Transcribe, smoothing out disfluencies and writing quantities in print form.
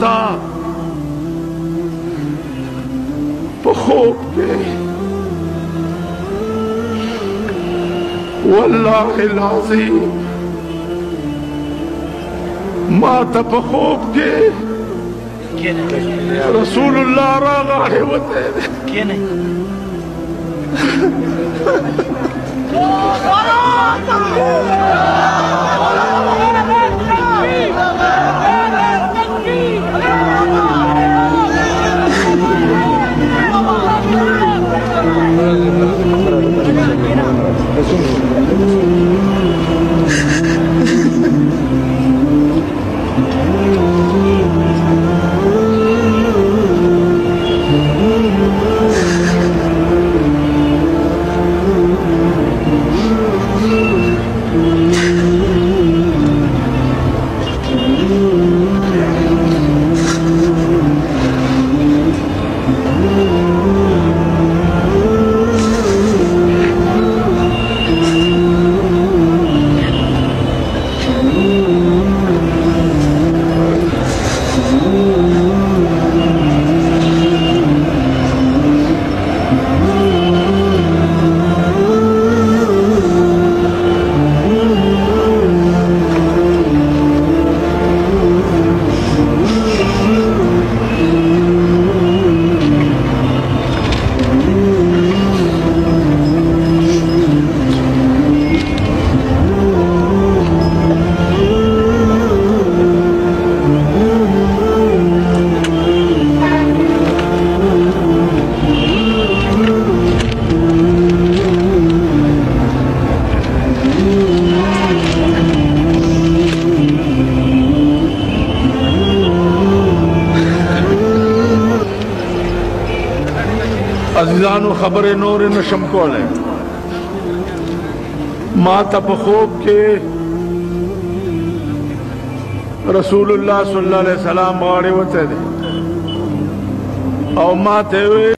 تا په خوب کې والله العظیم ما ته په خوب کې رسول الله راغلی وتی دی عزیزانو خبر نور نشم کولای ما ته په خوب کې رسول الله صلی الله علیه وسلم غاړې وتی دی او ما ته وی